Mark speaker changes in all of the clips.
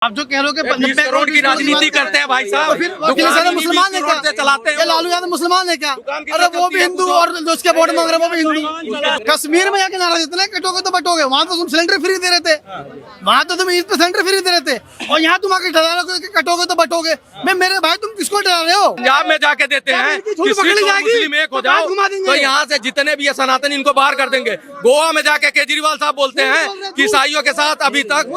Speaker 1: आप जो कह रहे हो कि
Speaker 2: 20 करोड़ की राजनीति करते हैं भाई साहब,
Speaker 1: फिर मुसलमान है क्या?
Speaker 2: चलाते
Speaker 1: ये
Speaker 2: हैं।
Speaker 1: लालू यादव मुसलमान है क्या?
Speaker 2: दुकान की
Speaker 1: अरे वो
Speaker 2: चलती
Speaker 1: भी
Speaker 2: है,
Speaker 1: हिंदू
Speaker 2: कुछ
Speaker 1: और जो उसके वोट मांग रहे हैं वो भी हिंदू। कश्मीर में जाके नारा जितना कटोगे तो बटोगे, वहाँ तो तुम सिलेंडर फ्री दे रहे थे, वहाँ तो तुम ईद पे सिलेंडर फ्री दे रहे थे, और यहाँ तुम आके डरा रहे हो कि कटोगे तो बटोगे। मैं मेरे भाई तुम किसको डरा रहे हो?
Speaker 2: पंजाब में जाके देते हैं
Speaker 1: इनकी
Speaker 2: कि
Speaker 1: झूठ पकड़ी
Speaker 2: सिख और
Speaker 1: जाएगी,
Speaker 2: मुस्लिम एक हो
Speaker 1: तो कहाँ
Speaker 2: जाओ,
Speaker 1: घुमा देंगे?
Speaker 2: तो यहाँ से जितने भी ये सनातन इनको बाहर कर देंगे। गोवा में जाके केजरीवाल साहब बोलते हैं कि ईसाइयों के साथ अभी तक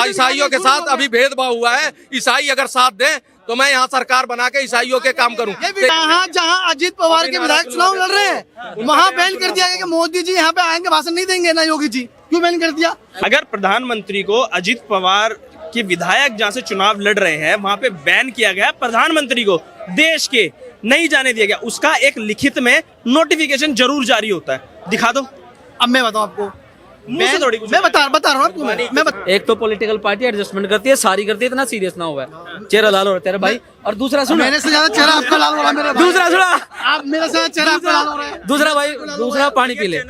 Speaker 2: ईसाइयों के साथ अभी भेदभाव हुआ है, ईसाई अगर साथ दें तो मैं यहाँ सरकार बना के ईसाइयों के काम करूँ।
Speaker 1: जहाँ जहाँ अजीत पवार के विधायक चुनाव लड़ रहे हैं वहाँ बैन कर दिया गया कि मोदी जी यहाँ पे आएंगे भाषण नहीं देंगे ना योगी जी। क्यों बैन कर दिया?
Speaker 3: अगर प्रधानमंत्री को अजीत पवार के विधायक जहाँ से चुनाव लड़ रहे हैं वहां पे बैन किया गया, प्रधानमंत्री को देश के नहीं जाने दिया गया, उसका एक लिखित में नोटिफिकेशन जरूर जारी होता है। दिखा दो।
Speaker 1: अब मैं बताऊँ आपको,
Speaker 3: मुंह से थोड़ी कुछ
Speaker 1: मैं बता रहा हूँ आपको।
Speaker 4: एक तो पॉलिटिकल पार्टी एडजस्टमेंट करती है, सारी करती है, इतना सीरियस ना हुआ है, चेहरा लाल हो रहा है तेरा भाई। और दूसरा सुनो,
Speaker 1: मेरे से ज्यादा चेहरा आपका लाल हो रहा है मेरे भाई।
Speaker 4: दूसरा सुना,
Speaker 1: आप मेरे से ज्यादा चेहरा आपका लाल हो रहा है।
Speaker 4: दूसरा भाई, दूसरा पानी पी ले,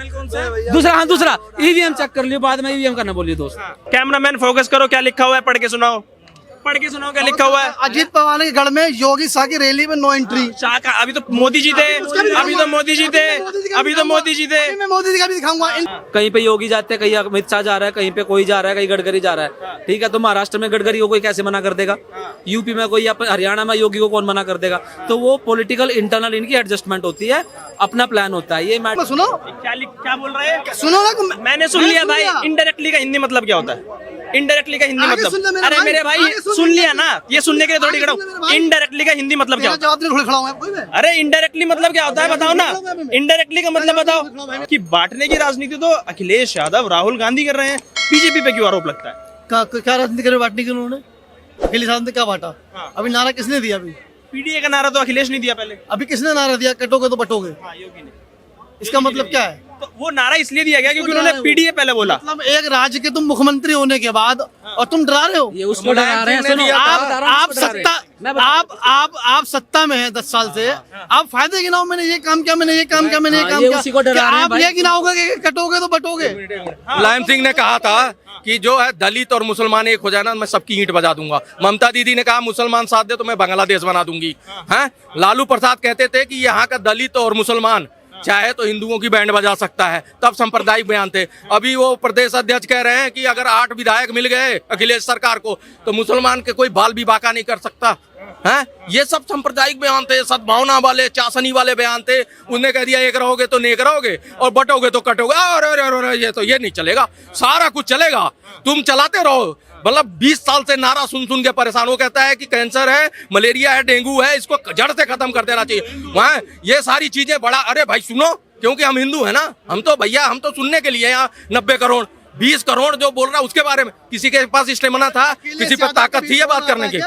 Speaker 4: दूसरा हाँ दूसरा ईवीएम चेक कर लियो, बाद में ईवीएम करना बोलिए दोस्त।
Speaker 3: कैमरामैन फोकस करो, क्या लिखा हुआ है पढ़ के सुनाओ, पढ़ के सुनाओ क्या लिखा हुआ है।
Speaker 1: अजीत पवार के गढ़ में योगी शाह की रैली में नो एंट्री।
Speaker 3: शाह का अभी तो मोदी जी थे, अभी तो मोदी जी थे, अभी तो मोदी जी थे।
Speaker 1: मैं मोदी जी का भी दिखाऊंगा।
Speaker 4: कहीं पे योगी जाते हैं, कहीं अमित शाह जा रहा है, कहीं पे कोई जा रहा है, कहीं गडकरी जा रहा है। ठीक है, तो महाराष्ट्र में गडकरी को कोई कैसे मना कर देगा? यूपी में कोई, हरियाणा में योगी को कौन मना कर देगा? तो वो पॉलिटिकल इंटरनल इनकी एडजस्टमेंट होती है, अपना प्लान होता है। ये मैटर
Speaker 1: सुनो,
Speaker 3: क्या बोल रहे हैं?
Speaker 1: सुनो ना,
Speaker 3: मैंने सुन लिया भाई। इनडायरेक्टली का हिंदी मतलब क्या होता है? इनडायरेक्टली का हिंदी
Speaker 1: आगे सुन ले
Speaker 3: मतलब,
Speaker 1: मेरे
Speaker 3: अरे
Speaker 1: भाई,
Speaker 3: मेरे भाई
Speaker 1: आगे सुन
Speaker 3: सुन
Speaker 1: ले।
Speaker 3: लिया ना, ये सुनने के लिए थोड़ी खड़ा
Speaker 1: आगे सुन ले मेरे
Speaker 3: हूँ।
Speaker 1: भाई।
Speaker 3: इनडायरेक्टली का हिंदी मतलब क्या
Speaker 1: मेरा
Speaker 3: होता है?
Speaker 1: जवाब देने थोड़ी खड़ा हूँ कोई मैं।
Speaker 3: अरे इनडायरेक्टली मतलब क्या होता है बताओ ना। इनडायरेक्टली का मतलब बताओ कि बांटने की राजनीति तो अखिलेश यादव, राहुल गांधी कर रहे हैं, बीजेपी पे क्यों आरोप लगता है?
Speaker 1: क्या राजनीति करे बांटने की उन्होंने? अखिलेश यादव ने क्या बांटा? अभी नारा किसने दिया? अभी
Speaker 3: पीडीए का नारा तो अखिलेश ने दिया पहले।
Speaker 1: अभी किसने नारा दिया? कटोगे तो बटोगे।
Speaker 3: हाँ, योगी ने।
Speaker 1: इसका मतलब क्या है?
Speaker 3: तो वो नारा इसलिए दिया गया क्योंकि उन्होंने पीडीए पहले बोला।
Speaker 1: मतलब एक राज्य के तुम मुख्यमंत्री होने के बाद और तुम डरा रहे हो।
Speaker 4: ये उसको डरा रहे हैं। सुनो,
Speaker 1: आप सत्ता में हैं 10 साल से। आप फायदे गिनाओ, मैंने ये काम किया, मैंने ये काम किया, मैंने ये काम
Speaker 4: ये
Speaker 1: किया।
Speaker 4: उसी को डरा
Speaker 1: क्या
Speaker 4: रहे हैं
Speaker 1: आप
Speaker 4: भाई।
Speaker 1: ये गिनाओगे कि कटोगे तो बटोगे?
Speaker 2: मुलायम सिंह ने कहा था कि जो है दलित और मुसलमान एक हो जाए ना, मैं सबकी ईंट बजा दूंगा। ममता दीदी ने कहा मुसलमान साथ दे तो मैं बांग्लादेश बना दूंगी। हैं? लालू प्रसाद कहते थे कि यहाँ का दलित और मुसलमान चाहे तो हिंदुओं की बैंड बजा सकता है, तब सांप्रदायिक बयान थे। अभी वो प्रदेश अध्यक्ष कह रहे हैं कि अगर 8 विधायक मिल गए अखिलेश सरकार को तो मुसलमान के कोई बाल भी बाका नहीं कर सकता है। ये सब सांप्रदायिक बयान थे, सद्भावना वाले, चाशनी वाले बयान थे। उन्हें कह दिया एक रहोगे तो नेक रहोगे और बटोगे तो कटोगे। और ये नहीं चलेगा, सारा कुछ चलेगा, तुम चलाते रहो। मतलब 20 साल से नारा सुन सुन के परेशान हो, कहता है कि कैंसर है, मलेरिया है, डेंगू है, इसको जड़ से खत्म कर देना चाहिए। वहाँ ये सारी चीजें बड़ा, अरे भाई सुनो, क्योंकि हम हिंदू है ना, हम तो भैया हम तो सुनने के लिए यहाँ 90 करोड़ 20 करोड़ जो बोल रहा है उसके बारे में किसी के पास स्टेमिना था, किसी पर ताकत थी ये बात करने की?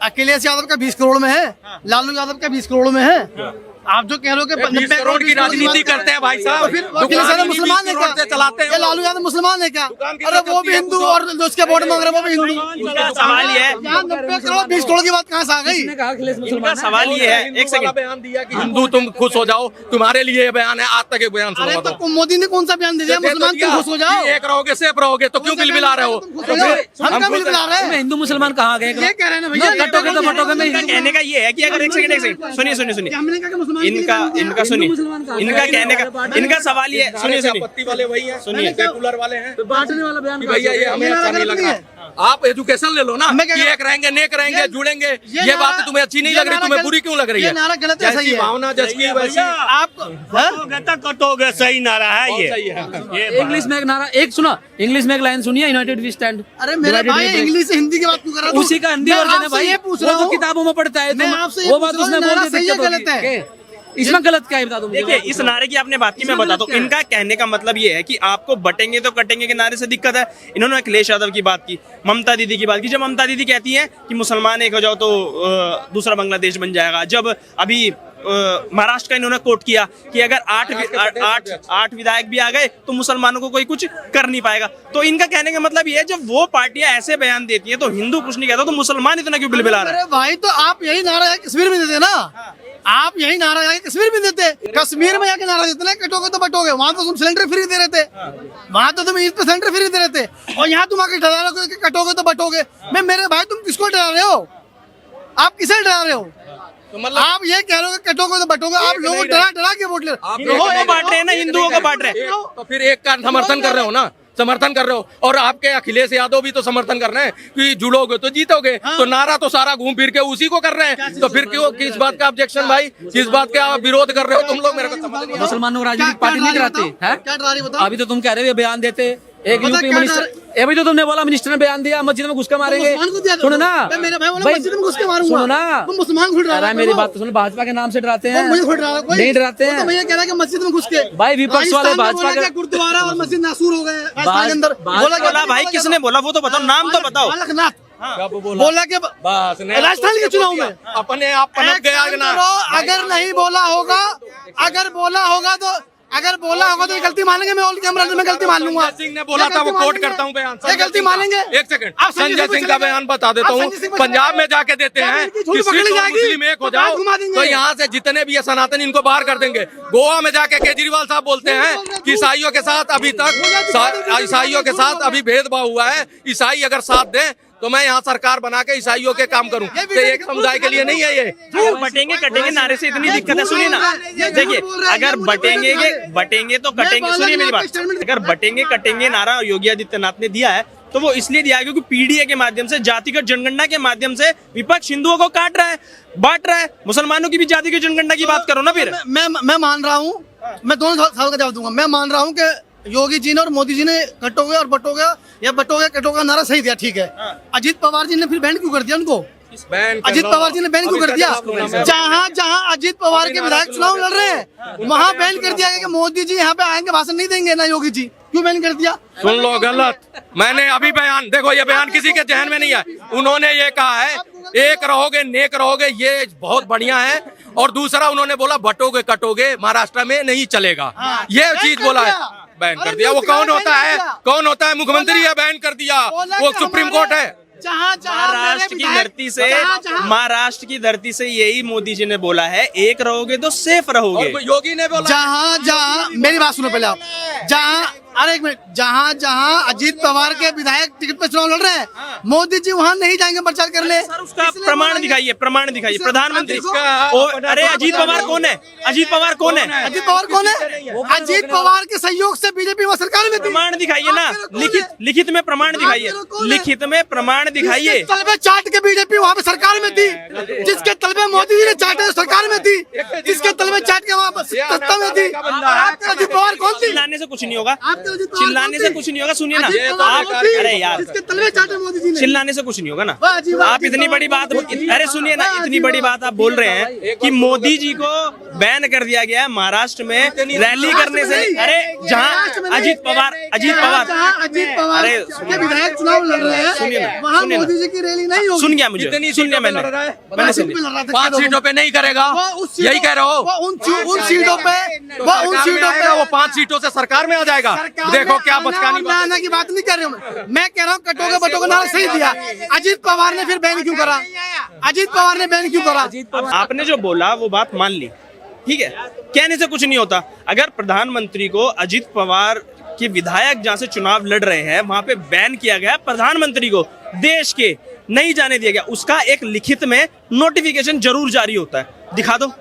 Speaker 1: अखिलेश यादव का 20 करोड़ में है, लालू यादव का 20 करोड़ में है। आप जो कह रहे हो कि
Speaker 2: 20 करोड़ की राजनीति करते हैं भाई साहब,
Speaker 1: फिर अखिलेश यादव मुसलमान है क्या?
Speaker 2: चलाते
Speaker 1: ये
Speaker 2: हैं।
Speaker 1: लालू यादव मुसलमान है क्या?
Speaker 2: दुकान की
Speaker 1: अरे वो भी हिंदू और जो उसके वोट मांग रहे हैं वो भी हिंदू।
Speaker 3: इनका सवाल ये है,
Speaker 1: यहाँ 90 करोड़ 20 करोड़ की बात कहाँ से आ गई?
Speaker 4: किसने कहा अखिलेश
Speaker 3: इनका
Speaker 4: मुसलमान है?
Speaker 3: सवाल ये है, एक
Speaker 2: वाला
Speaker 3: सेकंड।
Speaker 2: बयान दिया कि हिंदू तुम खुश हो जाओ, तुम्हारे लिए ये बयान है। आज तक एक बयान
Speaker 1: अरे
Speaker 2: सुना
Speaker 1: तो मोदी ने कौन सा बयान दे दिया? मुसलमान तुम खुश हो जाओ।
Speaker 2: एक रहोगे सेफ रहोगे तो क्यों बिलबिला रहे हो?
Speaker 1: हम क्या बिलबिला रहे
Speaker 4: में
Speaker 1: हैं?
Speaker 4: हिंदू मुसलमान कहाँ गए?
Speaker 1: ये कह रहे हैं ना भैया,
Speaker 4: कटोगे तो बटोगे में
Speaker 3: इनका
Speaker 4: हिंदू-
Speaker 3: कहने का ये है कि अगर एक सेकंड सुनिए
Speaker 1: हमने कहा कि मुसलमान
Speaker 3: इनका सुनिए, इनका कहने का, इनका सवाल ये, सुनिए
Speaker 2: पत्ती वाले वही है,
Speaker 3: सुनिए।
Speaker 2: सेकुलर वाले हैं
Speaker 4: बांटने वाला बयान
Speaker 2: कि भैया ये हमें अच्छा नहीं लग रहा। आप एजुकेशन ले लो ना
Speaker 1: मैं क्या
Speaker 2: कि
Speaker 1: कह-
Speaker 2: एक रहेंगे, नेक रहेंगे, जुड़ेंगे। ये
Speaker 1: नारा-
Speaker 2: बात तुम्हें अच्छी नहीं
Speaker 1: ये
Speaker 2: लग रही,
Speaker 1: नारा
Speaker 2: तुम्हें
Speaker 1: गलत-
Speaker 2: बुरी क्यों लग रही
Speaker 1: ये
Speaker 2: है?
Speaker 1: नारा गलत है, सही
Speaker 2: जैसी
Speaker 1: है।
Speaker 2: भावना जचकी वैसी
Speaker 1: आप
Speaker 5: कटोगे सही नारा है
Speaker 2: बहुत
Speaker 5: ये।
Speaker 2: सही है।
Speaker 5: ये
Speaker 4: इंग्लिश में एक नारा, एक सुना, इंग्लिश में एक लाइन सुनिए, यूनाइटेड वी स्टैंड।
Speaker 1: अरे मेरे भाई इंग्लिश से हिंदी की बात क्यों कर रहा हूँ?
Speaker 4: उसी का हिंदी
Speaker 1: मैं
Speaker 4: वर्जन है
Speaker 1: आपसे
Speaker 4: भाई,
Speaker 1: ये पूछ
Speaker 4: वो
Speaker 1: रहा
Speaker 4: तो
Speaker 1: हूँ,
Speaker 4: किताबों में पढ़ता है।
Speaker 1: मैं आपसे ये
Speaker 4: वो
Speaker 1: पूछ
Speaker 4: बात
Speaker 1: रहा हूँ,
Speaker 4: उसने बोल
Speaker 1: नारा
Speaker 4: दी,
Speaker 1: सही है,
Speaker 4: दिक्कत
Speaker 1: गलत है?
Speaker 4: होगी। इसमें गलत क्या है बता दूं मुझे?
Speaker 3: देखिए, इस नारे की आपने बात की, मैं बताता हूँ। इनका कहने का मतलब ये है कि आपको बटेंगे तो कटेंगे के नारे से दिक्कत है। इन्होंने अखिलेश यादव की बात की, ममता दीदी की बात की। जब ममता दीदी कहती हैं कि मुसलमान एक हो जाओ तो दूसरा बांग्लादेश बन जाएगा। जब अभी महाराष्ट्र का इन्होंने कोट किया कि अगर आठ विधायक भी आ गए तो मुसलमानों को कोई कुछ कर नहीं पाएगा। तो इनका कहने का मतलब ये है, जब वो पार्टियां ऐसे बयान देती हैं तो हिंदू कुछ नहीं कहता, तो मुसलमान इतना क्यों बिलबिला रहा है?
Speaker 1: अरे भाई तो आप यही नारा कश्मीर में देते ना, आप यही नारा जाके कश्मीर में देते, कश्मीर में जाके नारा देते ना कटोगे तो बटोगे, वहां तो तुम सिलेंडर फ्री दे रहे थे, वहां तो तुम ईद पे सिलेंडर फ्री दे रहे थे, और यहाँ तुम आके डरा रहे हो कि कटोगे तो बटोगे। मैं मेरे भाई तुम किसको डरा रहे हो? आप किसे डरा रहे हो?
Speaker 2: तो मतलब
Speaker 1: आप ये कह रहे हो कि कटोगे तो बटोगे, आप लोगों को डरा डरा के वोट ले रहे हो।
Speaker 3: हिंदुओं को बांट रहे हैं ना, हिंदुओं को बांट रहे हैं।
Speaker 2: तो फिर एक का समर्थन कर रहे हो ना, समर्थन कर रहे हो। और आपके अखिलेश यादव भी तो समर्थन कर रहे हैं कि जुड़ोगे तो जीतोगे, तो नारा तो सारा घूम फिर के उसी को कर रहे हैं। तो फिर क्यों, किस बात का ऑब्जेक्शन भाई, किस बात का विरोध कर रहे हो तुम लोग? मेरे को समझ नहीं आ रहा।
Speaker 4: मुसलमानों को राजनीतिक पार्टी नहीं डराती है?
Speaker 1: क्या डरा रही बताओ?
Speaker 4: अभी तो तुम कह रहे हो ये बयान देते, एक
Speaker 1: पता
Speaker 4: यूपी
Speaker 1: क्या
Speaker 4: मिनिस्टर, अभी तो तुमने बोला मिनिस्टर ने बयान दिया मस्जिद में घुस के मारेंगे।
Speaker 1: मुसलमान को दिया,
Speaker 4: सुनो ना
Speaker 1: मैं मेरे भाई बोला
Speaker 4: भाई,
Speaker 1: मस्जिद में घुस के मारूंगा।
Speaker 4: सुनो ना,
Speaker 1: तुम मुसलमान को डरा रहे हो।
Speaker 4: मेरी बात तो सुनो, भाजपा के नाम से डराते हैं?
Speaker 1: मुझे थोड़ी डरा रहा है कोई।
Speaker 4: नहीं डराते
Speaker 1: वो तो
Speaker 4: हैं
Speaker 1: मैं ये कह रहा कि मस्जिद में घुस के
Speaker 4: भाई, विपक्ष वाले
Speaker 1: राजस्थान में
Speaker 4: भाजपा
Speaker 1: बोला
Speaker 4: के
Speaker 1: कि गुरुद्वारा और मस्जिद नासूर हो गए राजस्थान के अंदर।
Speaker 3: बोला भाई, किसने बोला वो तो बताओ, नाम तो बताओ।
Speaker 1: बालकनाथ
Speaker 2: कब बोला?
Speaker 1: बोला कि
Speaker 2: बस
Speaker 1: राजस्थान के चुनाव में
Speaker 2: अपने आप पनप गया
Speaker 1: एक
Speaker 2: ना।
Speaker 1: काम करो, अगर नहीं बोला होगा, अगर बोला होगा तो ये गलती मानेंगे, मैं ऑल कैमरा में गलती मान लूंगा।
Speaker 2: संजय सिंह ने बोला था, वो कोट करता हूँ बयान।
Speaker 1: ये गलती मानेंगे?
Speaker 2: एक सेकंड,
Speaker 1: आप
Speaker 2: संजय सिंह का बयान बता देता हूँ। पंजाब में जाके देते हैं कि सिख और मुस्लिम एक हो जाओ, तो यहाँ से जितने भी ये सनातन इनको बाहर कर देंगे। गोवा में जाके केजरीवाल साहब बोलते हैं कि ईसाइयों के साथ अभी तक ईसाइयों के साथ अभी भेदभाव हुआ है, ईसाई अगर साथ दें तो मैं यहाँ सरकार बना के ईसाइयों के काम करूँ। तो एक समुदाय के लिए नहीं है ये।
Speaker 3: अगर बटेंगे कटेंगे नारे से इतनी दिक्कत है, सुनिए ना, देखिए अगर बटेंगे तो कटेंगे, सुनिए मेरी बात, अगर बटेंगे कटेंगे नारा योगी आदित्यनाथ ने दिया है तो वो इसलिए दिया है क्योंकि पीडीए के माध्यम से, जातिगत जनगणना के माध्यम से विपक्ष हिंदुओं को काट रहा है, बांट रहा है। मुसलमानों की भी जातिगत जनगणना की बात करो ना फिर।
Speaker 1: मैं मान रहा हूँ, मैं दोनों सवाल का जवाब दूंगा। मैं मान रहा हूँ कि योगी जी ने और मोदी जी ने कटोगे और बटोगे या बटोगे कटोगे नारा सही दिया, ठीक है। अजीत पवार जी ने फिर बैन क्यों कर दिया उनको? अजीत पवार जी ने बैन क्यों कर दिया? जहाँ जहाँ अजीत पवार के विधायक चुनाव लड़ रहे हैं वहाँ बैन कर दिया कि मोदी जी यहाँ पे आएंगे भाषण नहीं देंगे ना योगी जी, क्यों बैन कर दिया?
Speaker 2: सुन लो, गलत। मैंने अभी बयान देखो, ये बयान किसी के जहन में नहीं है। उन्होंने ये कहा है एक रहोगे नेक रहोगे, ये बहुत बढ़िया है। और दूसरा उन्होंने बोला बटोगे कटोगे महाराष्ट्र में नहीं चलेगा, ये चीज बोला है, बैन कर दिया। वो कौन होता है? कौन होता है? मुख्यमंत्री है, बैन कर दिया। वो सुप्रीम कोर्ट है।
Speaker 3: महाराष्ट्र की धरती से, महाराष्ट्र की धरती से यही मोदी जी ने बोला है, एक रहोगे तो सेफ रहोगे।
Speaker 2: और योगी ने बोला,
Speaker 1: जहाँ जहाँ, मेरी बात सुनो पहले आप, जहाँ, अरे एक मिनट, जहाँ जहाँ अजीत पवार के विधायक टिकट पे चुनाव लड़ रहे हैं, मोदी जी वहाँ नहीं जाएंगे प्रचार करने।
Speaker 3: उसका प्रमाण दिखाइए, प्रमाण दिखाइए। प्रधानमंत्री, अरे अजीत पवार कौन है? अजीत पवार कौन है?
Speaker 1: अजीत पवार कौन है? अजीत पवार के सहयोग से बीजेपी वहाँ सरकार में थी।
Speaker 3: प्रमाण दिखाइए ना, लिखित में प्रमाण दिखाइए, लिखित में प्रमाण दिखाइए।
Speaker 1: तलबे चाट के बीजेपी वहाँ पे सरकार में थी, जिसके तलबे मोदी जी ने चाटे सरकार में थी, जिसके तलबे चाट के वहाँ सत्ता में थी। अजीत पवार कौन थी?
Speaker 3: चिल्लाने से कुछ नहीं होगा, चिल्लाने से कुछ नहीं होगा। सुनिए ना आप, अरे यार,
Speaker 1: जिसके तलबे चाटे मोदी जी ने।
Speaker 3: चिल्लाने से कुछ नहीं होगा ना। आप इतनी बड़ी बात, अरे सुनिए ना, इतनी बड़ी बात आप बोल रहे हैं कि मोदी जी को बैन कर दिया गया है महाराष्ट्र में रैली करने से। अरे जहाँ अजीत पवार अरे
Speaker 1: के विधायक चुनाव लड़ रहे हैं,
Speaker 3: सुनिए ना,
Speaker 1: वहाँ
Speaker 3: सुनिए ना।
Speaker 1: मोदी जी की रैली नहीं होगी।
Speaker 3: सुन गया मुझे, सुन लिया मैंने सुन लिया।
Speaker 2: 5 सीटों पे नहीं करेगा, यही कह रहे हो?
Speaker 1: उन सीटों पे,
Speaker 2: वो 5 सीटों से सरकार में आ जाएगा। देखो क्या बचकानी बात।
Speaker 1: आने की बात नहीं कर रही हूँ मैं कह रहा हूँ कटोगे बटोगे नारा सही दिया। अजीत पवार ने फिर बैन क्यों करा? अजीत पवार ने बैन क्यों करा?
Speaker 3: आपने जो बोला वो बात मान ली, ठीक है, कहने से कुछ नहीं होता। अगर प्रधानमंत्री को अजीत पवार के विधायक जहाँ से चुनाव लड़ रहे हैं वहां पे बैन किया गया, प्रधानमंत्री को देश के नहीं जाने दिया गया, उसका एक लिखित में नोटिफिकेशन जरूर जारी होता है, दिखा दो।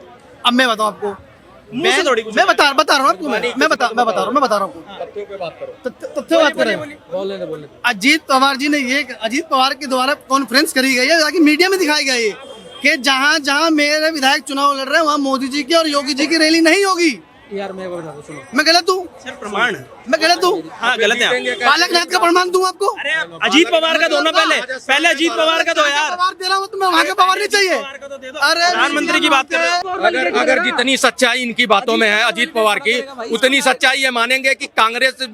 Speaker 1: अब मैं बताऊँ आपको,
Speaker 3: मुंह से थोड़ी कुछ,
Speaker 1: मैं बता रहा हूँ आपको, मैं बता रहा हूँ आपको, तथ्य बात कर रहे हैं। अजीत पवार जी ने ये, अजीत पवार के द्वारा कॉन्फ्रेंस करी गई है ताकि मीडिया में दिखाई गई है कि जहाँ जहाँ मेरे विधायक चुनाव लड़ रहे हैं वहाँ मोदी जी की और योगी जी की रैली नहीं होगी।
Speaker 4: यार मैं बता दूं, सुनो,
Speaker 1: मैं गलत हूँ?
Speaker 3: सर प्रमाण,
Speaker 1: मैं गलत हूँ?
Speaker 3: हाँ गलत है आप।
Speaker 1: बालकनाथ का प्रमाण दूं आपको?
Speaker 3: अरे अजीत पवार का दो ना, पहले अजीत पवार का दो यार।
Speaker 1: पवार दे रहा हूँ, तुम्हें वहाँ का पवार नहीं चाहिए?
Speaker 3: अरे प्रधानमंत्री की बात कर रहे हो।
Speaker 2: अगर जितनी सच्चाई इनकी बातों में है अजीत पवार की, उतनी सच्चाई ये मानेंगे कि कांग्रेस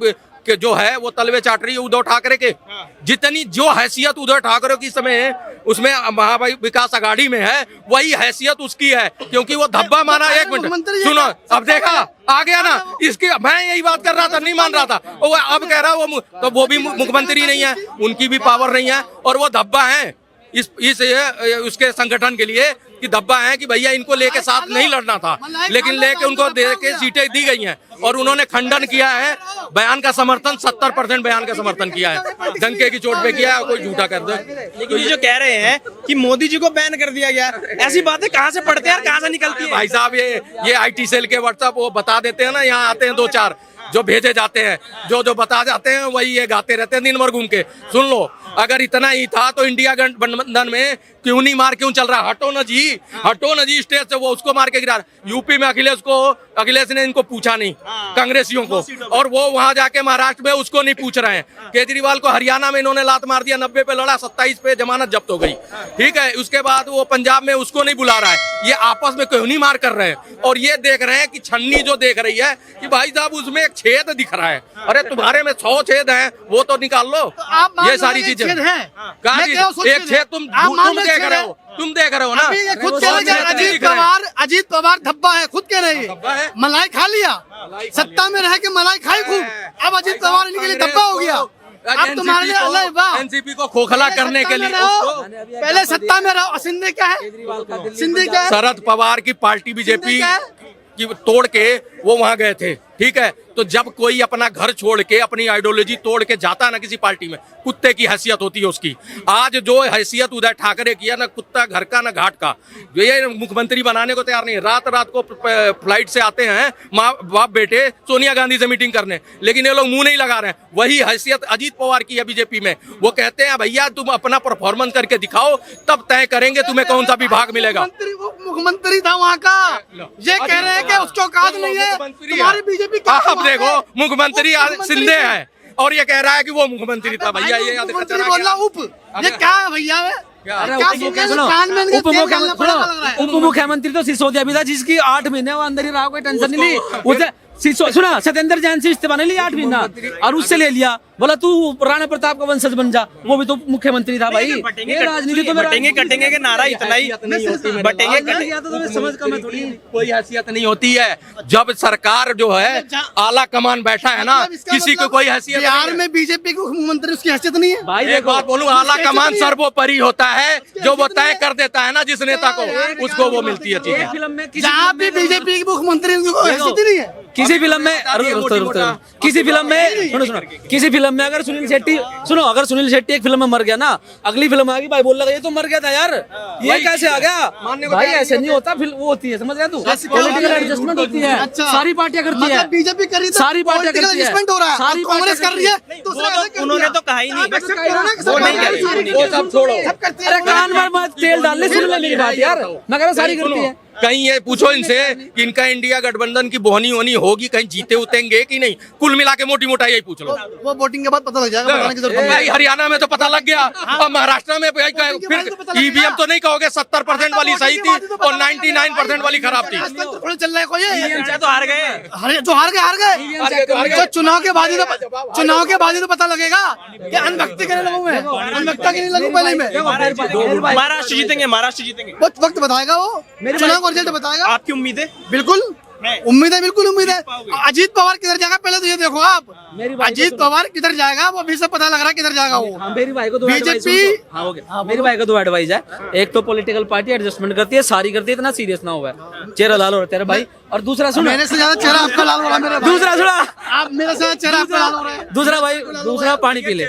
Speaker 2: के जो है वो तलवे चाट रही है उद्धव ठाकरे के। जितनी जो हैसियत उद्धव ठाकरे की समय उसमें महाभाई विकास अघाड़ी में है, वही हैसियत उसकी है, क्योंकि वो धब्बा माना। एक मिनट सुनो, अब देखा आ गया ना इसकी। मैं यही बात कर रहा था, नहीं मान रहा था, वो अब कह रहा वो, तो वो भी मुख्यमंत्री नहीं है, उनकी भी पावर नहीं है और वो धब्बा है। उसके संगठन के लिए कि धब्बा है कि भैया इनको लेके साथ नहीं लड़ना था, लेकिन लेके उनको दे के सीटें दी गई हैं और उन्होंने खंडन किया है। बयान का समर्थन 70% बयान का समर्थन किया है, डंके की चोट पे किया है, कोई झूठा कर दे।
Speaker 3: लेकिन ये जो कह रहे हैं कि मोदी जी को बैन कर दिया गया, ऐसी बातें कहाँ से पढ़ते हैं और कहाँ से निकलती है?
Speaker 2: भाई साहब ये IT सेल के व्हाट्सएप वो बता देते हैं ना, यहाँ आते हैं 2-4 जो भेजे जाते हैं, जो बता जाते हैं वही ये गाते रहते हैं दिन भर घूम के। सुन लो, अगर इतना ही था तो इंडिया गठबंधन में क्यों नहीं मार क्यों चल रहा? हटो ना जी स्टेज से, वो उसको मार के गिरा। यूपी में अखिलेश ने इनको पूछा नहीं, कांग्रेसियों को, और वो वहां जाके महाराष्ट्र में उसको नहीं पूछ रहे हैं। केजरीवाल को हरियाणा में इन्होंने लात मार दिया, 90 पे लड़ा, 27 पे जमानत जब्त हो गई, ठीक है। उसके बाद वो पंजाब में उसको नहीं बुला रहा है। ये आपस में क्यों नहीं मार कर रहे हैं? और ये देख रहे हैं कि छन्नी जो देख रही है कि भाई साहब उसमें एक छेद दिख रहा है। अरे तुम्हारे में 100 छेद हैं, वो तो निकाल लो। ये सारी चीजें एक छेद तुम देख रहे हो ना।
Speaker 1: खुद कह रहे हैं अजीत पवार धब्बा है, खुद कह रहे हैं मलाई खा लिया, सत्ता में रह के मलाई खाई खूब, अब अजीत पवार इनके लिए धब्बा हो गया। अब तुम्हारे लिए अल्लाह वाह,
Speaker 2: एनसीपी को खोखला करने के लिए
Speaker 1: पहले सत्ता में रहो। सिंधे क्या है? सिंधे क्या है?
Speaker 2: शरद पवार की पार्टी बीजेपी की तोड़ के वो वहां गए थे, ठीक है। तो जब कोई अपना घर छोड़ के अपनी आइडियोलॉजी तोड़ के जाता है ना किसी पार्टी में, कुत्ते की हैसियत होती है उसकी। आज जो हैसियत उदय ठाकरे किया ना, कुत्ता घर का ना घाट का, ये मुख्यमंत्री बनाने को तैयार नहीं। रात को फ्लाइट से आते हैं माँ बाप बेटे सोनिया गांधी से मीटिंग करने, लेकिन ये लोग मुंह नहीं लगा रहे हैं। वही हैसियत अजीत पवार की है बीजेपी में। वो कहते हैं भैया तुम अपना परफॉर्मेंस करके दिखाओ, तब तय करेंगे तुम्हें कौन सा विभाग मिलेगा।
Speaker 1: मुख्यमंत्री था वहाँ का, ये कह रहे हैं कि उसको औकात नहीं है। तुम्हारी बीजेपी
Speaker 2: आप देखो, मुख्यमंत्री सिंधे है और ये कह रहा है कि वो मुख्यमंत्री था। भैया ये
Speaker 1: ये क्या है भैया?
Speaker 4: उप मुख्यमंत्री तो सिसोदिया भी था, जिसकी 8 महीने वो अंदर ही रहा, कोई टेंशन नहीं ली उसे। सुना, सत्येंद्र जैन से इस्तीफा नहीं लिया 8 महीना, और उससे ले लिया, बोला तू राणा प्रताप का वंशज बन जा, वो भी तो मुख्यमंत्री था भाई। ये राजनीति तो
Speaker 3: बटेंगे कटेंगे के नारा इतना ही बटेंगे
Speaker 4: तो समझ का मैं थोड़ी
Speaker 2: कोई हैसियत नहीं होती है। जब सरकार जो है आला कमान बैठा है ना, किसी को कोई हैसियत।
Speaker 1: बिहार में बीजेपी के मुख्यमंत्री उसकी हैसियत नहीं है
Speaker 2: भाई। एक बात बोलूं, आला कमान सर्वोपरि होता है, जो वो तय कर देता है ना जिस नेता को, उसको वो मिलती है चीजें।
Speaker 4: फिल्म में
Speaker 1: जहाँ भी बीजेपी के मुख्यमंत्री हैसियत नहीं है।
Speaker 4: किसी फिल्म में किसी फिल्म में अगर सुनील शेट्टी एक फिल्म में मर गया ना, अगली फिल्म आ गई भाई बोल लगा ये तो मर गया था यार, ये कैसे आ गया? भाई ऐसे नहीं होता, फिर वो होती है, समझ गया तू? पॉलिटिकल एडजस्टमेंट होती है, सारी पार्टियां करती है,
Speaker 1: बीजेपी करी,
Speaker 4: सारी पार्टियां करती है,
Speaker 1: एडजस्टमेंट हो रहा है,
Speaker 4: सारी
Speaker 1: कांग्रेस कर रही है,
Speaker 3: उन्होंने तो कहा ही नहीं,
Speaker 2: वो नहीं करी, वो सब छोड़ो।
Speaker 4: अरे कान में तेल डालने सुन ले मेरी बात यार, मैं कह रहा सारी करती है।
Speaker 2: कहीं ये पूछो इनसे कि इनका इंडिया गठबंधन की बोहनी होनी होगी, कहीं जीते उतेंगे कि नहीं? कुल मिला के मोटी मोटा यही पूछ लो।
Speaker 1: वो वोटिंग के बाद पता लग जाएगा, बताने की जरूरत नहीं है।
Speaker 2: भाई हरियाणा में तो पता लग गया, और महाराष्ट्र में फिर ईवीएम तो नहीं कहोगे 70% वाली सही थी और 99% वाली खराब थी।
Speaker 1: थोड़ा चल रहा है कोई,
Speaker 3: तो हार गए,
Speaker 1: जो हार गए। चुनाव के बाद ही तो पता लगेगा कि अनभक्ति करने लगूं मैं, अनभक्ता के नहीं लगूं पहले में।
Speaker 3: महाराष्ट्र जीतेंगे
Speaker 1: वक्त बताएगा, वो चुनाव का रिजल्ट बताएगा।
Speaker 3: आपकी उम्मीद है?
Speaker 1: बिल्कुल उम्मीद है, बिल्कुल उम्मीद है। अजीत पवार किधर जाएगा पहले तो ये देखो आप, अजीत पवार किधर जाएगा वो अभी से पता लग रहा है किधर जाएगा वो।
Speaker 4: मेरी भाई को
Speaker 1: बीजेपी,
Speaker 4: मेरी भाई को 2 एडवाइस है। एक तो पॉलिटिकल पार्टी एडजस्टमेंट करती है, सारी करती है, इतना सीरियस ना हुआ है, चेहरा लाल हो रहा है तेरा भाई। और दूसरा सुनो,
Speaker 1: मेरे से ज्यादा चेहरा आपका लाल हो रहा है मेरे भाई।
Speaker 4: दूसरा सुना,
Speaker 1: आप मेरे से चेहरा आपका लाल हो रहा है।
Speaker 4: दूसरा भाई, दूसरा पानी पी ले,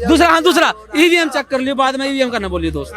Speaker 4: दूसरा ईवीएम चेक कर लियो, बाद में ईवीएम करना बोलिए दोस्त।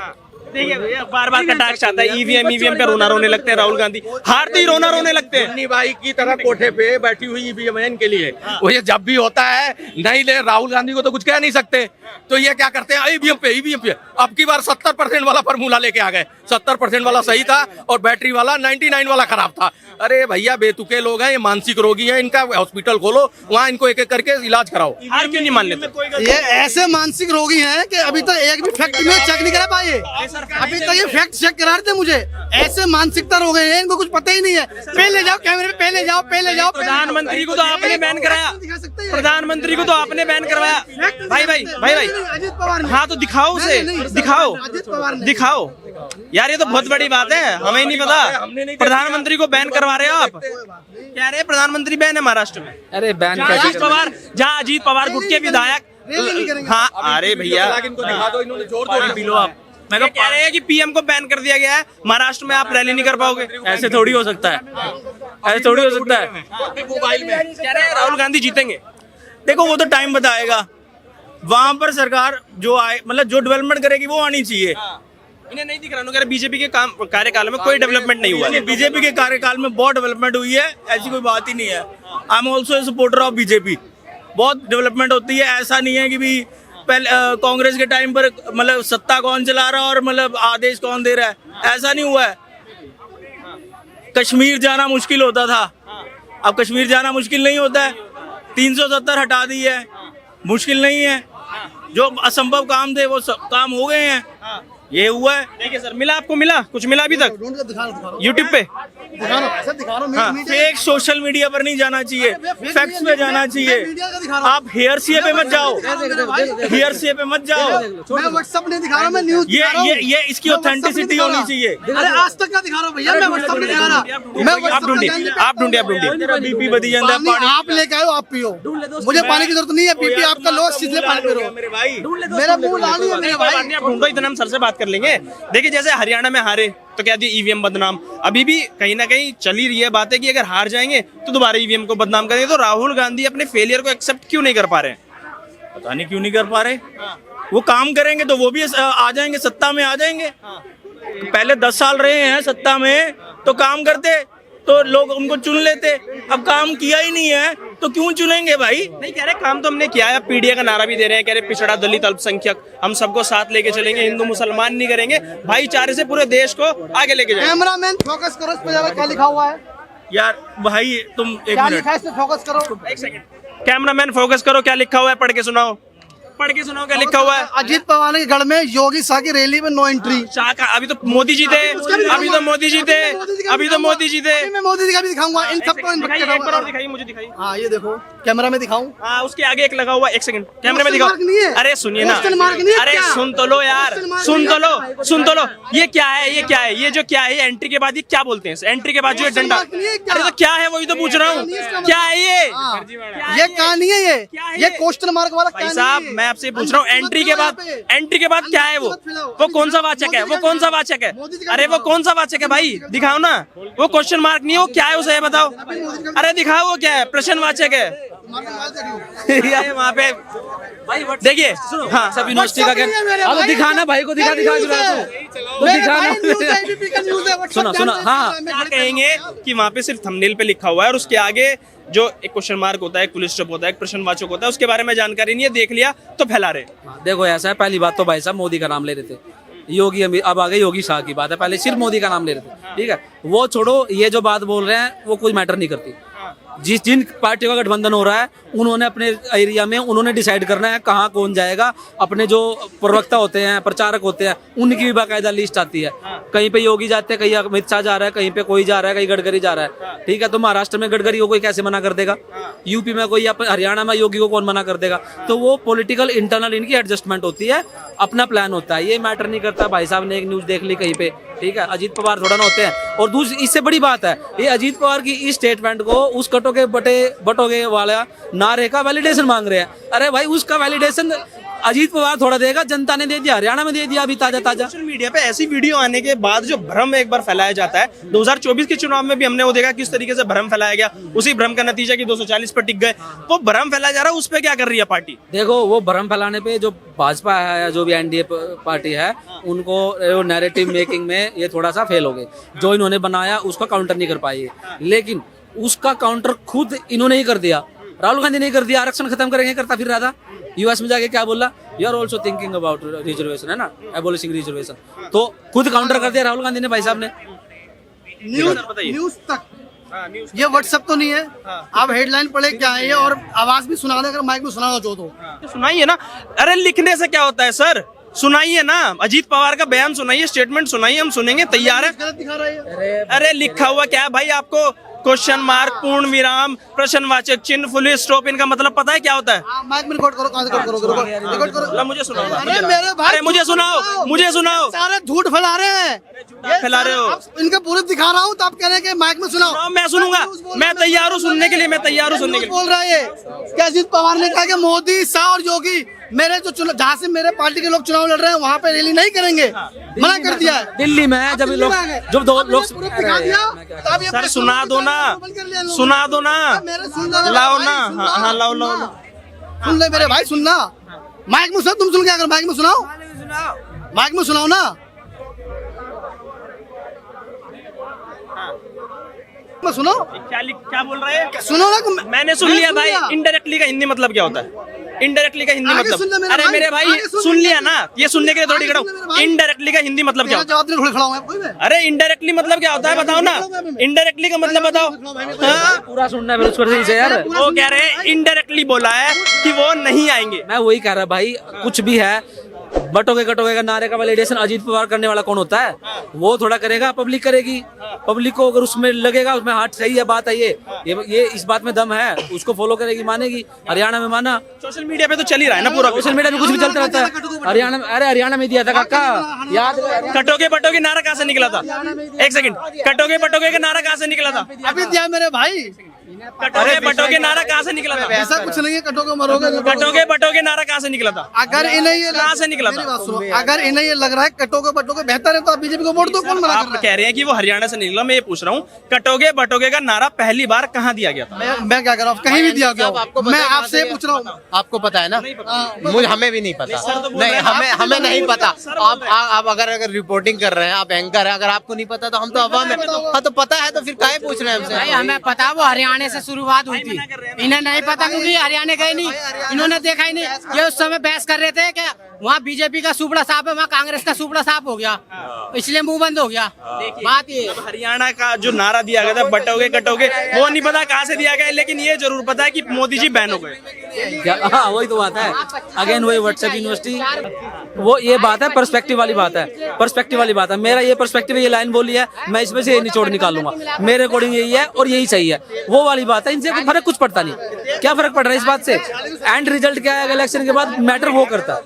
Speaker 3: देखिए भैया, बार-बार कटाक्ष आता है, ईवीएम का रोना रोने लगते हैं राहुल गांधी, हारते ही रोना रोने लगते हैं।
Speaker 2: मुन्नी भाई की तरह कोठे पे बैठी हुई ईवीएम के लिए, वो ये जब भी होता है नहीं ले, राहुल गांधी को तो कुछ कह नहीं सकते, तो ये क्या करते हैं ईवीएम पे। अब की बार 70% वाला फॉर्मूला लेके आ गए, 70% वाला सही था और बैटरी वाला 99 वाला खराब था। अरे भैया बेतुके लोग हैं, ये मानसिक रोगी हैं, इनका हॉस्पिटल खोलो, वहाँ इनको एक एक करके इलाज कराओ।
Speaker 3: हार क्यों नहीं मान लेते?
Speaker 1: ये ऐसे मानसिक रोगी हैं कि अभी तक एक भी फैक्ट में चेक नहीं करा पाए, अभी तक ये फैक्ट चेक करा रहे थे मुझे। ऐसे मानसिकता हो गए हैं, इनको कुछ पता ही नहीं है। पहले जाओ कैमरे पे, पहले जाओ।
Speaker 3: प्रधानमंत्री को तो आपने बैन कराया, प्रधानमंत्री को तो आपने बैन करवाया। भाई
Speaker 1: अजीत पवार,
Speaker 3: हाँ तो दिखाओ उसे, दिखाओ यार, ये तो बहुत बड़ी बात है, हमें नहीं पता। प्रधानमंत्री को बैन करवा रहे हो आप, कह रहे प्रधानमंत्री बैन है महाराष्ट्र में।
Speaker 4: अरे बैन
Speaker 3: जहाँ अजीत पवार गुट के विधायक, हाँ अरे भैया
Speaker 2: इनको दिखा दो, इन्होंने जोर
Speaker 3: पानी पी लो आप। मैं कह रहे हैं कि पीएम को बैन कर दिया गया है, महाराष्ट्र में आप रैली नहीं कर पाओगे।
Speaker 4: ऐसे थोड़ी हो सकता है, ऐसे थोड़ी हो सकता है।
Speaker 3: कह रहे हैं राहुल गांधी जीतेंगे।
Speaker 6: देखो वो तो टाइम बताएगा। वहां पर सरकार जो आए, मतलब जो डेवलपमेंट करेगी वो आनी चाहिए।
Speaker 3: इन्हें नहीं दिख रहा, कह रहे बीजेपी के काम कार्यकाल में कोई डेवलपमेंट नहीं हुआ।
Speaker 6: बीजेपी के कार्यकाल में बहुत डेवलपमेंट हुई है, ऐसी कोई बात ही नहीं है। I am also a supporter of BJP. बहुत डेवलपमेंट होती है, ऐसा नहीं है कि भी पहले कांग्रेस के टाइम पर मतलब सत्ता कौन चला रहा और मतलब आदेश कौन दे रहा है, ऐसा नहीं हुआ है। कश्मीर जाना मुश्किल होता था, अब कश्मीर जाना मुश्किल नहीं होता है। 370 हटा दी है, मुश्किल नहीं है। जो असंभव काम थे वो सब काम हो गए हैं, ये हुआ है।
Speaker 3: देखिए सर, मिला आपको, मिला कुछ मिला अभी तक
Speaker 1: ढूंढ के दिखा रहा
Speaker 3: यूट्यूब पे?
Speaker 1: दिखा रहा सर, दिखा रहा हूँ।
Speaker 6: फेक सोशल मीडिया पर नहीं जाना चाहिए, फैक्ट्स पे जाना चाहिए। आप हेयर सीए पे मत जाओ, हेयर सीए पे मत जाओ।
Speaker 1: मैं व्हाट्सएप नहीं दिखा रहा, मैं न्यूज
Speaker 6: ये इसकी ऑथेंटिसिटी होनी चाहिए।
Speaker 1: अरे आज तक का दिखा रहा हूँ भैया, मैं व्हाट्सएप नहीं दिखा रहा। मैं
Speaker 3: आप ढूंढिए, आप ढूंढिए।
Speaker 6: बीपी बदी जाता है,
Speaker 1: पानी आप लेके आयो, आप पियो। मुझे पानी की जरूरत नहीं है, बीपी आपका लो, इसलिए पानी पी रहा हूं।
Speaker 6: मेरे भाई
Speaker 1: मेरा मुंह लाल है मेरे भाई।
Speaker 3: आप ढूंढो, इतना हम सर से बात कर लेंगे। देखिए जैसे हरियाणा में हारे तो क्या दिया, ईवीएम बदनाम। अभी भी कहीं ना कहीं चली रही है बात है कि अगर हार जाएंगे तो दोबारा ईवीएम को बदनाम करेंगे। तो राहुल गांधी अपने फेलियर को एक्सेप्ट क्यों नहीं कर पा रहे हैं?
Speaker 6: पता नहीं क्यों नहीं कर पा रहे। वो काम करेंगे तो वो भी आ जाएंगे, सत्ता में आ जाएंगे। पहले 10 साल रहे हैं सत्ता में तो काम करते तो लोग उनको चुन लेते। अब काम किया ही नहीं है तो क्यों चुनेंगे भाई?
Speaker 3: नहीं कह रहे काम तो हमने किया है, पीडीए का नारा भी दे रहे हैं, कह रहे पिछड़ा दलित अल्पसंख्यक हम सबको साथ लेके चलेंगे, हिंदू मुसलमान नहीं करेंगे, भाईचारे से पूरे देश को आगे लेके जाएंगे।
Speaker 1: कैमरामैन फोकस करो, इस पे जाकर क्या लिखा हुआ है,
Speaker 6: यार भाई तुम एक
Speaker 1: क्या
Speaker 6: मिनट,
Speaker 1: लिखा है इस पे फोकस करो।
Speaker 3: एक सेकंड, कैमरामैन फोकस करो, क्या लिखा हुआ है पढ़ के सुनाओ, पढ़ के सुनाओ क्या लिखा हुआ है।
Speaker 1: अजीत पवार के गढ़ में योगी शाह की रैली में नो एंट्री।
Speaker 3: शाह का अभी तो मोदी जी थे, अभी तो मोदी जी थे, अभी तो मोदी जी थे।
Speaker 1: मैं मोदी जी का भी दिखाऊंगा, इन सबको इन
Speaker 3: दिखाइए, एक बार और दिखाइए, मुझे दिखाइए।
Speaker 1: हाँ ये देखो, कैमरा में दिखाऊं।
Speaker 3: हाँ उसके आगे एक लगा हुआ, एक सेकंड कैमरे में दिखाओ।
Speaker 1: मार्क नहीं है।
Speaker 3: अरे सुनिए ना,
Speaker 1: क्वेश्चन मार्क नहीं है
Speaker 3: अरे
Speaker 1: क्या?
Speaker 3: सुन तो लो यार, सुन तो लो, सुन तो लो। ये क्या है, ये क्या है, ये जो क्या है, ये एंट्री के बाद ये क्या बोलते हैं? एंट्री के बाद जो ये डंडा,
Speaker 1: मार्क नहीं है क्या?
Speaker 3: अरे तो क्या है वही तो पूछ रहा हूँ, क्या है ये?
Speaker 1: ये कहानी है,
Speaker 3: क्या है
Speaker 1: ये
Speaker 3: ये?
Speaker 1: क्वेश्चन मार्क वाला
Speaker 3: भाई
Speaker 1: कहानी
Speaker 3: साहब
Speaker 1: है।
Speaker 3: मैं आपसे पूछ रहा हूँ, एंट्री के बाद, एंट्री के बाद क्या है वो कौन सा वाचक है, वो कौन सा वाचक है? अरे वो कौन सा वाचक है भाई, दिखाओ ना। वो क्वेश्चन मार्क नहीं है, वो क्या है उसे बताओ। अरे दिखाओ वो क्या है, प्रश्नवाचक है। ये वहाँ पे देखिए, हाँ
Speaker 4: सब यूनिवर्सिटी का क्या, अब दिखाना भाई को, दिखा तो दिखाना। सुनो सुनो, हाँ
Speaker 3: क्या कहेंगे कि वहाँ पे सिर्फ थंबनेल पे लिखा हुआ है और उसके आगे जो एक क्वेश्चन मार्क होता है, एक पुलिस स्टॉप होता है, एक प्रश्नवाचक होता है, उसके बारे में जानकारी नहीं है, देख लिया तो फैला रहे।
Speaker 4: देखो ऐसा है, पहली बात तो भाई साहब मोदी का नाम ले रहे थे, योगी अब आगे योगी शाह की बात है, पहले सिर्फ मोदी का नाम ले रहे थे, ठीक है वो छोड़ो। ये जो बात बोल रहे हैं वो कोई मैटर नहीं करती। जिन पार्टियों का गठबंधन हो रहा है उन्होंने अपने एरिया में उन्होंने डिसाइड करना है कहाँ कौन जाएगा। अपने जो प्रवक्ता होते हैं, प्रचारक होते हैं, उनकी भी बाकायदा लिस्ट आती है। कहीं पे योगी जाते हैं, कहीं अमित शाह जा रहा है, कहीं पे कोई जा रहा है, कहीं गडकरी जा रहा है, ठीक है। तो महाराष्ट्र में गडकरी को कोई कैसे मना कर देगा? यूपी में कोई, हरियाणा में योगी को कौन मना कर देगा? तो वो पॉलिटिकल इंटरनल इनकी एडजस्टमेंट होती है, अपना प्लान होता है, ये मैटर नहीं करता। भाई साहब ने एक न्यूज देख ली कहीं पे, ठीक है, अजीत पवार थोड़ा ना होते हैं। और दूसरी इससे बड़ी बात है, ये अजीत पवार की इस स्टेटमेंट को उस कटोगे बटोगे वाला नारे का वैलिडेशन मांग रहे हैं। अरे भाई उसका वैलिडेशन अजीत पवार थोड़ा देगा, जनता ने दे दिया, हरियाणा में दे दिया अभी ताजा ताजा।
Speaker 3: सोशल मीडिया पे ऐसी वीडियो आने के बाद जो भ्रम एक बार फैलाया जाता है, 2024 के चुनाव में भी हमने वो देखा किस तरीके से भ्रम फैलाया गया, उसी भ्रम का नतीजा कि 240 पर टिक गए। वो भ्रम फैलाया जा रहा है, उस पे क्या कर रही है पार्टी?
Speaker 4: देखो वो भ्रम फैलाने पे जो भाजपा है या जो भी एनडीए पार्टी है, उनको नैरेटिव मेकिंग में ये थोड़ा सा फेल हो गए। जो इन्होंने बनाया उसका काउंटर नहीं कर पाए, लेकिन उसका काउंटर खुद इन्होंने ही कर दिया। राहुल गांधी नहीं कर दिया, आरक्षण खत्म करेंगे करता फिर रहा था। यूएस में जाके क्या बोला, you are also thinking about reservation, है ना, एबोलिशिंग रिजर्वेशन। तो खुद काउंटर कर दिया राहुल गांधी ने, भाई साहब ने।
Speaker 1: न्यूज तक ये व्हाट्सएप तो नहीं है। आप हेडलाइन पढ़े क्या है ये, और आवाज भी सुना दे अगर माइक में सुनाना चाहो तो।
Speaker 3: सुनाइए ना। अरे लिखने से क्या होता है सर, सुनाइए ना। अजीत पवार का बयान सुनाइए, स्टेटमेंट सुनाइए, हम सुनेंगे, तैयार है।
Speaker 1: गलत दिखा रहा है।
Speaker 3: अरे लिखा हुआ क्या है भाई आपको? क्वेश्चन मार्क, पूर्ण विराम, प्रश्नवाचक चिन्ह, फुल स्टॉप, इनका मतलब पता है क्या होता है?
Speaker 1: माइक में रिकॉर्ड करो, कहाँ से रिकॉर्ड करो, रिकॉर्ड करो।
Speaker 3: मुझे सुनाओ,
Speaker 1: अरे मेरे भाई,
Speaker 3: अरे मुझे सुनाओ, मुझे सुनाओ।
Speaker 1: सारे झूठ फैला रहे हैं।
Speaker 3: फैला रहे हो।
Speaker 1: आप इनका पूरे दिखा रहा हूँ तो आप कह रहे हैं कि माइक में सुनाओ।
Speaker 3: मैं सुनूंगा, मैं तैयार हूँ सुनने के लिए, मैं तैयार हूँ सुनने के लिए।
Speaker 1: बोल रहा है क्या अजीत पवार ने कहा कि मोदी, शाह और योगी मेरे जो चुनाव, जहाँ से मेरे पार्टी के लोग चुनाव लड़ रहे हैं वहाँ पे रैली नहीं करेंगे, मना कर दिया है।
Speaker 4: दिल्ली में है, जब लोग जब दो लोग
Speaker 3: सर सुना दो ना, सुना दो ना, लाओ ना, हाँ लाओ लाओ।
Speaker 1: सुन ले मेरे भाई, सुनना माइक में सुन, तुम सुन के अगर माइक में सुनाओ, माइक में सुनाओ ना, मैं सुनो
Speaker 3: क्या बोल रहे हैं?
Speaker 1: सुनो ना।
Speaker 3: मैंने सुन लिया भाई, इनडायरेक्टली का हिंदी मतलब क्या होता है? इनडायरेक्टली का हिंदी
Speaker 1: आगे सुन ले
Speaker 3: मतलब,
Speaker 1: मेरे
Speaker 3: अरे
Speaker 1: भाई,
Speaker 3: मेरे भाई
Speaker 1: आगे सुन
Speaker 3: सुन
Speaker 1: ले।
Speaker 3: लिया ना, ये सुनने के लिए थोड़ी
Speaker 1: आगे
Speaker 3: खड़ा
Speaker 1: सुन ले मेरे
Speaker 3: हूँ।
Speaker 1: भाई।
Speaker 3: इनडायरेक्टली का हिंदी मतलब क्या
Speaker 1: मेरा
Speaker 3: होता है?
Speaker 1: जवाब देने थोड़ी खड़ा हूँ मैं, कोई मैं।
Speaker 3: अरे इनडायरेक्टली मतलब क्या होता है बताओ ना, इनडायरेक्टली का मतलब बताओ। हाँ?
Speaker 4: पूरा सुनना है फिर उसको सही से यार।
Speaker 3: वो कह रहे हैं इनडायरेक्टली बोला है कि वो नहीं आएंगे।
Speaker 4: मैं वही कह रहा भाई, कुछ भी है, बटोगे कटोगे का नारे का वैलिडेशन अजीत पवार करने वाला कौन होता है? वो थोड़ा करेगा, पब्लिक करेगी। पब्लिक को अगर उसमें लगेगा, उसमें हाथ सही है, बात है ये इस बात में दम है, उसको फॉलो करेगी, मानेगी। हरियाणा में माना,
Speaker 3: सोशल मीडिया पे तो चल ही रहा है ना पूरा।
Speaker 4: सोशल मीडिया में कुछ भी चलता रहता है। हरियाणा में, अरे हरियाणा में दिया था काका, याद है?
Speaker 3: कटोगे बटोगे नारा कहाँ से निकला था? एक सेकंड, कटोगे बटोगे का नारा कहाँ से निकला था?
Speaker 1: अभी दिया मेरे भाई,
Speaker 3: कटोगे बटोगे नारा कहाँ से निकला था?
Speaker 1: ऐसा कुछ नहीं है कटोगे मरोगे।
Speaker 3: कटोगे बटोगे नारा कहाँ से निकला था?
Speaker 1: अगर इन्हें ये
Speaker 3: कहाँ से निकला
Speaker 1: मेरी
Speaker 3: था?
Speaker 1: बात सुनो, अगर इन्हें ये लग रहा है कटोगे बटोगे बेहतर है तो आप बीजेपी को वोट दो, कौन मना कर
Speaker 3: आप
Speaker 1: रहा है?
Speaker 3: कह रहे हैं कि वो हरियाणा से निकला, मैं ये पूछ रहा हूँ कटोगे बटोगे का नारा पहली बार कहाँ दिया गया था?
Speaker 1: मैं क्या कर रहा हूँ, कहीं भी दिया गया हो।
Speaker 7: आपको पता
Speaker 1: मैं
Speaker 7: है
Speaker 1: आपसे पूछ रहा हूँ।
Speaker 7: आपको पता है ना? मुझे हमें भी नहीं पता, नहीं हमें नहीं पता। आप अगर रिपोर्टिंग कर रहे हैं, आप एंकर है, अगर आपको नहीं पता तो हम तो अवाम है। हाँ तो पता है तो फिर काहे पूछ रहे हैं हमसे?
Speaker 8: भाई हमें पता, वो हरियाणा से शुरुआत हुई थी, इन्हें नहीं पता क्योंकि हरियाणा गए नहीं, इन्होंने देखा ही नहीं। ये उस समय बहस कर रहे थे कि वहाँ बीजेपी का सुपड़ा साफ है, वहाँ कांग्रेस का सुपड़ा साफ हो गया, इसलिए मुंह बंद हो गया। बात ये
Speaker 3: हरियाणा का जो नारा दिया गया था बटोगे कटोगे, वो नहीं पता कहाँ से दिया गया, लेकिन ये जरूर पता है कि मोदी जी बैन हो गए।
Speaker 4: हाँ वही तो बात है। अगेन वही व्हाट्सएप यूनिवर्सिटी, वो ये बात है, पर्सपेक्टिव वाली बात है, पर्सपेक्टिव वाली बात है। मेरा ये पर्सपेक्टिव, ये लाइन बोली है, मैं इसमें से ये निचोड़ निकालूंगा, मेरे अकॉर्डिंग यही है और यही सही है। वो वाली बात है, इनसे फर्क कुछ पड़ता नहीं। क्या फर्क पड़ रहा है इस बात से? एंड रिजल्ट क्या है इलेक्शन के बाद, मैटर वो करता है।